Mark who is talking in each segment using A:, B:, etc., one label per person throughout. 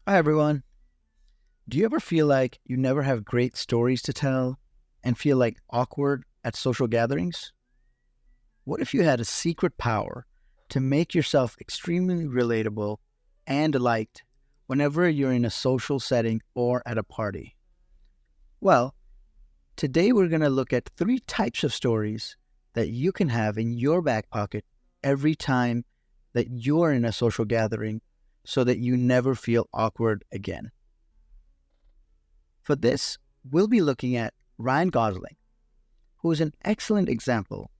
A: Hi, everyone. Do you ever feel like you never have great stories to tell and feel like awkward at social gatherings? What if you had a secret power to make yourself extremely relatable and liked whenever you're in a social setting or at a party? Well, today we're going to look at three types of stories that you can have in your back pocket every time that you're in a social gathering so that you never feel awkward again. For this, we'll be looking at Ryan Gosling, who is an excellent example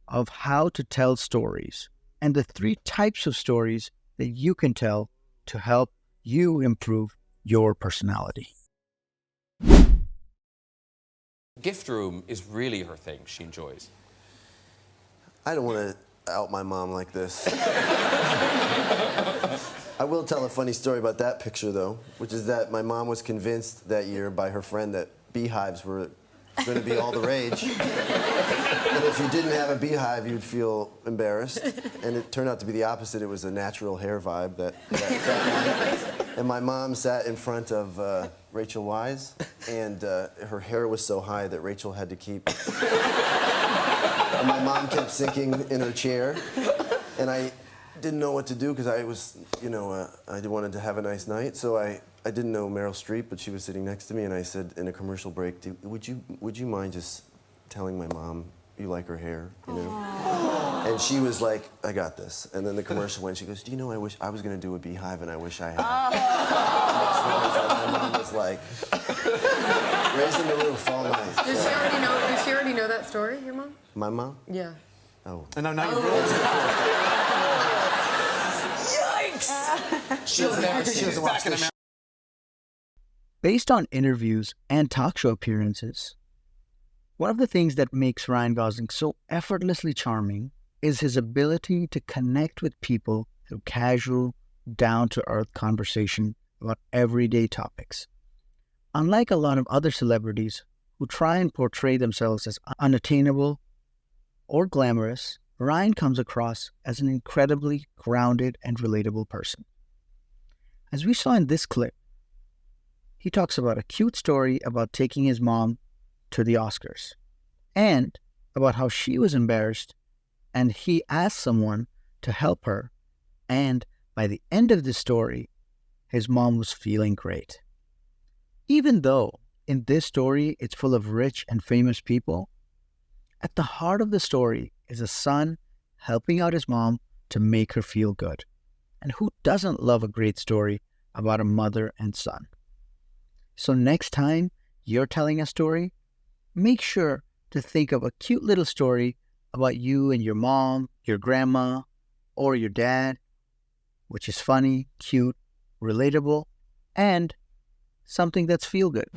A: of how to tell stories and the three types of stories that you can tell to help you improve your personality.
B: Gift room is really her thing. She enjoys.
C: I don't want to out my mom like this. I will tell a funny story about that picture, though, which is that my mom was convinced that year by her friend that beehives were going to be all the rage. And if you didn't have a beehive, you'd feel embarrassed. And it turned out to be the opposite. It was a natural hair vibe that night. And my mom sat in front of Rachel Wise, and her hair was so high that Rachel had to keep... And my mom kept sinking in her chair, and I didn't know what to do because I was, I wanted to have a nice night. So I didn't know Meryl Streep, but she was sitting next to me, and I said in a commercial break, would you mind just telling my mom you like her hair, And she was like, I got this. And then the commercial went, she goes, do you know, I wish I was going to do a beehive, and I wish I had. My mom was like, raising the roof all night.
D: Does she already know that story, your mom?
C: My mom?
D: Yeah.
C: Oh.
E: And now you realize
B: Yikes! She'll never see this back in America.
A: Based on interviews and talk show appearances, one of the things that makes Ryan Gosling so effortlessly charming is his ability to connect with people through casual, down-to-earth conversation about everyday topics. Unlike a lot of other celebrities who try and portray themselves as unattainable or glamorous, Ryan comes across as an incredibly grounded and relatable person. As we saw in this clip, he talks about a cute story about taking his mom to the Oscars and about how she was embarrassed and he asked someone to help her, and by the end of the story, his mom was feeling great. Even though in this story it's full of rich and famous people, at the heart of the story is a son helping out his mom to make her feel good. And who doesn't love a great story about a mother and son? So next time you're telling a story, make sure to think of a cute little story about you and your mom, your grandma, or your dad, which is funny, cute, relatable, and something that's feel good.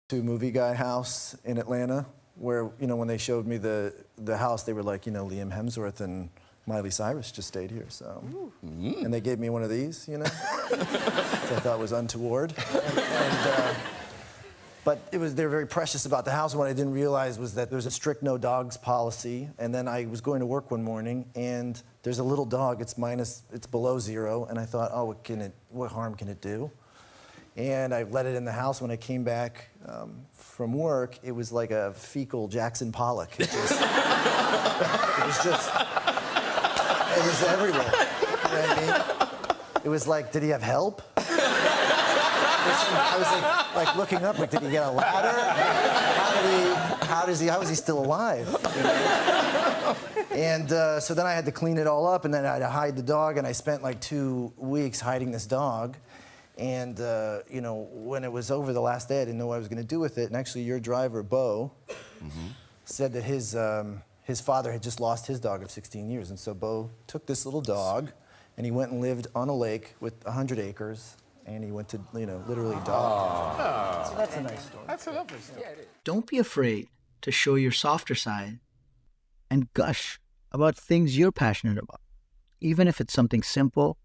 E: to Movie Guy house in Atlanta, where, when they showed me the house, they were like, Liam Hemsworth and Miley Cyrus just stayed here, so. And they gave me one of these, which I thought was untoward. But they're very precious about the house, and what I didn't realize was that there's a strict no dogs policy, and then I was going to work one morning, and there's a little dog, it's below zero, and I thought, oh, what harm can it do? And I let it in the house. When I came back from work, it was like a fecal Jackson Pollock. It was everywhere. You know what I mean? It was like, did he have help? I was like looking up, like, did he get a ladder? How is he still alive? And so then I had to clean it all up, and then I had to hide the dog, and I spent like 2 weeks hiding this dog. And when it was over the last day, I didn't know what I was going to do with it. And actually, your driver, Bo, said that his father had just lost his dog of 16 years, and so Bo took this little dog, and he went and lived on a lake with 100 acres. And he went to, literally dog. Oh. So that's a nice story.
B: That's a lovely story. Yeah,
A: Don't be afraid to show your softer side and gush about things you're passionate about, even if it's something simple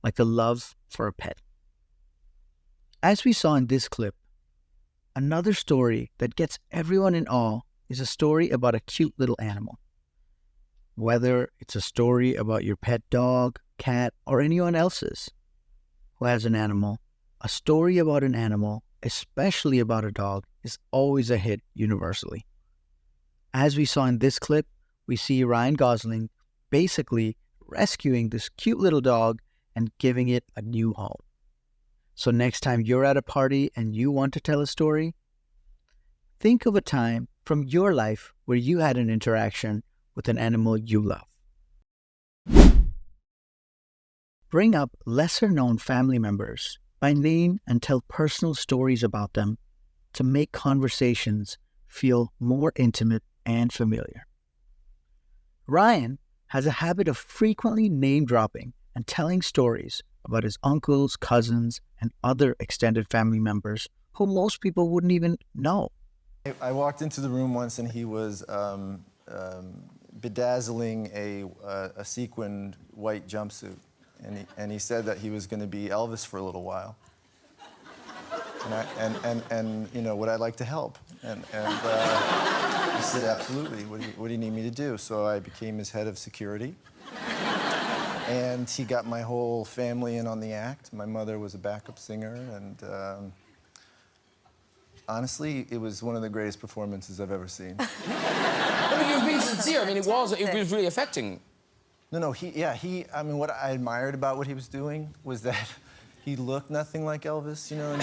A: like a love for a pet. As we saw in this clip, another story that gets everyone in awe is a story about a cute little animal. Whether it's a story about your pet dog, cat, or anyone else's, who has an animal, a story about an animal, especially about a dog, is always a hit universally. As we saw in this clip, we see Ryan Gosling basically rescuing this cute little dog and giving it a new home. So next time you're at a party and you want to tell a story, think of a time from your life where you had an interaction with an animal you love. Bring up lesser-known family members by name and tell personal stories about them to make conversations feel more intimate and familiar. Ryan has a habit of frequently name-dropping and telling stories about his uncles, cousins, and other extended family members who most people wouldn't even know.
E: I walked into the room once and he was bedazzling a sequined white jumpsuit. And he said that he was going to be Elvis for a little while. And you know, would I like to help? And he said, absolutely. What do you need me to do? So I became his head of security. And he got my whole family in on the act. My mother was a backup singer, and honestly, it was one of the greatest performances I've ever seen.
B: I mean, you've been sincere. I mean, it was really affecting.
E: No, I mean, what I admired about what he was doing was that he looked nothing like Elvis, you know. And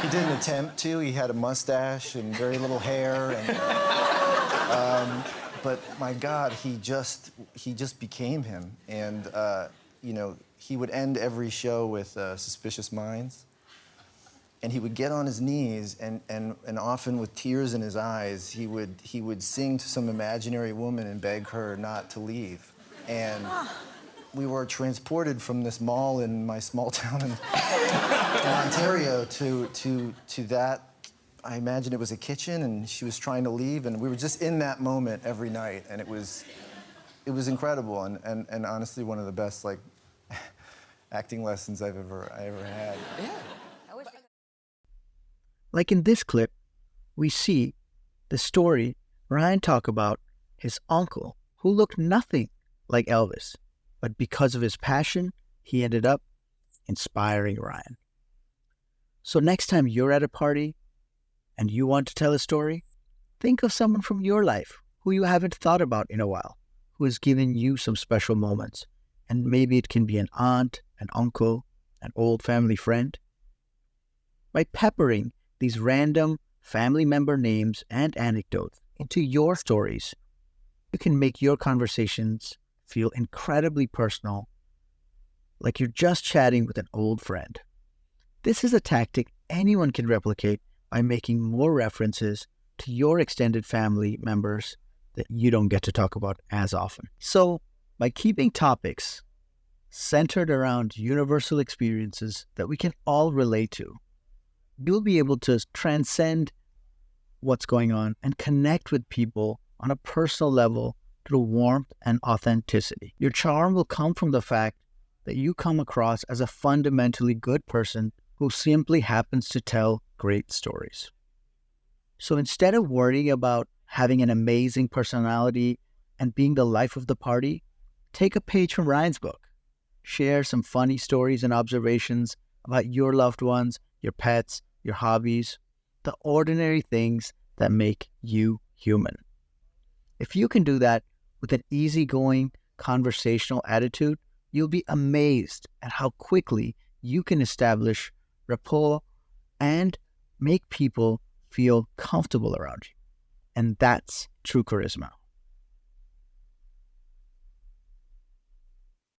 E: he didn't attempt to. He had a mustache and very little hair. And, but my God, he just became him. And, you know, he would end every show with Suspicious Minds. And he would get on his knees, and often with tears in his eyes, he would sing to some imaginary woman and beg her not to leave. And we were transported from this mall in my small town in Ontario to that. I imagine it was a kitchen, and she was trying to leave, and we were just in that moment every night, and it was incredible, and honestly one of the best like acting lessons I ever had.
B: Yeah.
A: Like in this clip, we see the story Ryan talk about his uncle who looked nothing like Elvis, but because of his passion, he ended up inspiring Ryan. So next time you're at a party and you want to tell a story, think of someone from your life who you haven't thought about in a while, who has given you some special moments. And maybe it can be an aunt, an uncle, an old family friend. By peppering these random family member names and anecdotes into your stories, you can make your conversations feel incredibly personal, like you're just chatting with an old friend. This is a tactic anyone can replicate by making more references to your extended family members that you don't get to talk about as often. So, by keeping topics centered around universal experiences that we can all relate to, you'll be able to transcend what's going on and connect with people on a personal level through warmth and authenticity. Your charm will come from the fact that you come across as a fundamentally good person who simply happens to tell great stories. So instead of worrying about having an amazing personality and being the life of the party, take a page from Ryan's book. Share some funny stories and observations about your loved ones, your pets, your hobbies, the ordinary things that make you human. If you can do that with an easygoing, conversational attitude, you'll be amazed at how quickly you can establish rapport and make people feel comfortable around you. And that's true charisma.